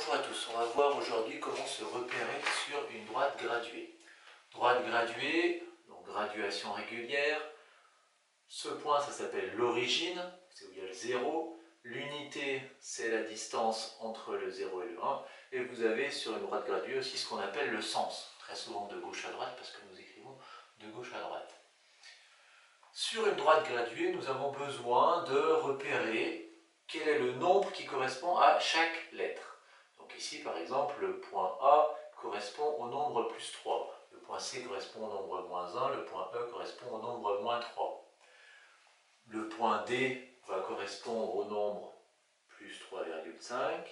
Bonjour à tous, on va voir aujourd'hui comment se repérer sur une droite graduée. Droite graduée, donc graduation régulière. Ce point, ça s'appelle l'origine, c'est où il y a le 0. L'unité, c'est la distance entre le 0 et le 1. Et vous avez sur une droite graduée aussi ce qu'on appelle le sens, très souvent de gauche à droite parce que nous écrivons de gauche à droite. Sur une droite graduée, nous avons besoin de repérer quel est le nombre qui correspond à chaque lettre. Donc ici, par exemple, le point A correspond au nombre plus 3. Le point C correspond au nombre moins 1. Le point E correspond au nombre moins 3. Le point D va correspondre au nombre plus 3,5.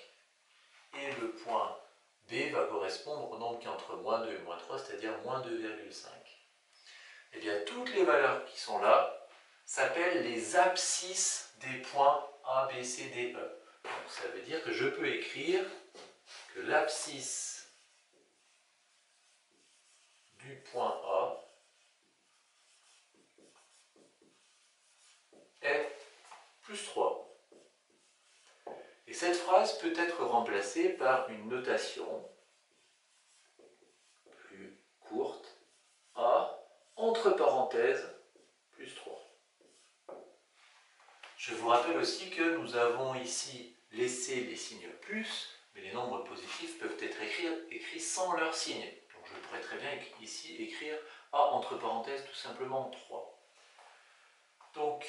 Et le point B va correspondre au nombre qui est entre moins 2 et moins 3, c'est-à-dire moins 2,5. Eh bien, toutes les valeurs qui sont là s'appellent les abscisses des points A, B, C, D, E. Donc, ça veut dire que je peux écrire que l'abscisse du point A est plus 3. Et cette phrase peut être remplacée par une notation plus courte, A, entre parenthèses, plus 3. Je vous rappelle aussi que nous avons ici laissé les signes plus, mais les nombres positifs peuvent être écrits sans leur signe. Donc je pourrais très bien ici écrire A entre parenthèses tout simplement 3. Donc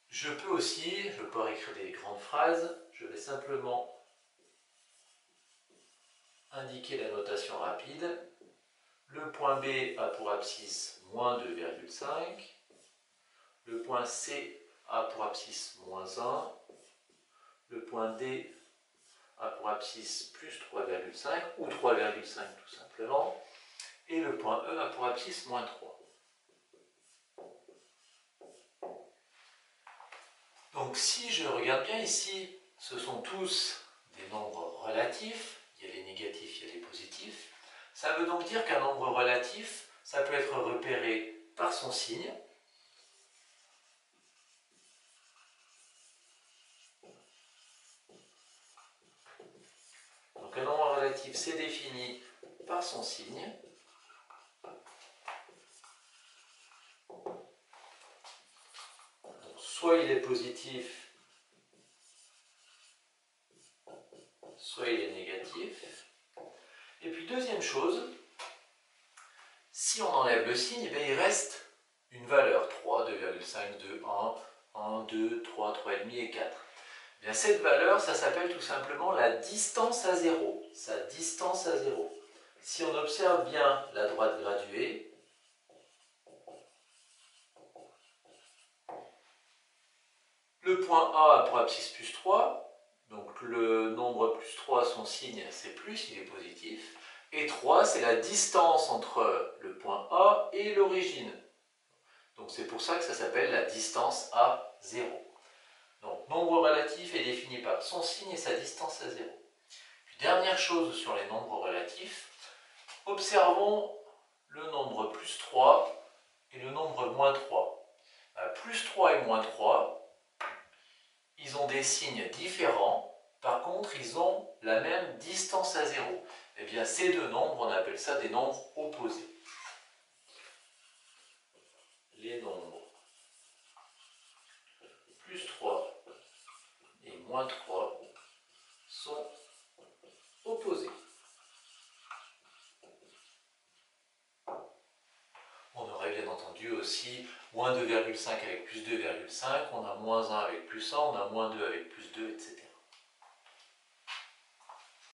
je peux aussi, je peux écrire des grandes phrases, je vais simplement indiquer la notation rapide. Le point B a pour abscisse moins 2,5. Le point C a pour abscisse moins 1. Le point D a pour abscisse plus 3,5 ou 3,5 tout simplement. Et le point E a pour abscisse moins 3. Donc si je regarde bien ici, ce sont tous des nombres relatifs. Il y a les négatifs, il y a les positifs. Ça veut donc dire qu'un nombre relatif, ça peut être repéré par son signe. Donc un nombre relatif, c'est défini par son signe. Donc, soit il est positif, soit il est négatif. Et puis deuxième chose, si on enlève le signe, eh il reste une valeur 3, 2,5, 2, 1, 1, 2, 3, 3,5 et 4. Eh bien, cette valeur, ça s'appelle tout simplement la distance à 0. Sa distance à 0. Si on observe bien la droite graduée, le point A a pour abscisse plus 3. Donc le nombre plus 3, son signe, c'est plus, il est positif. Et 3, c'est la distance entre le point A et l'origine. Donc c'est pour ça que ça s'appelle la distance à 0. Donc nombre relatif est défini par son signe et sa distance à 0. Puis dernière chose sur les nombres relatifs, observons le nombre plus 3 et le nombre moins 3. Plus 3 et moins 3, ils ont des signes différents. Par contre, ils ont la même distance à 0. Eh bien, ces deux nombres, on appelle ça des nombres opposés. Les nombres plus 3 et moins 3 sont opposés. On aurait bien entendu aussi moins 2,5 avec plus 2,5, on a moins 1 avec plus 1, on a moins 2 avec plus 2, etc.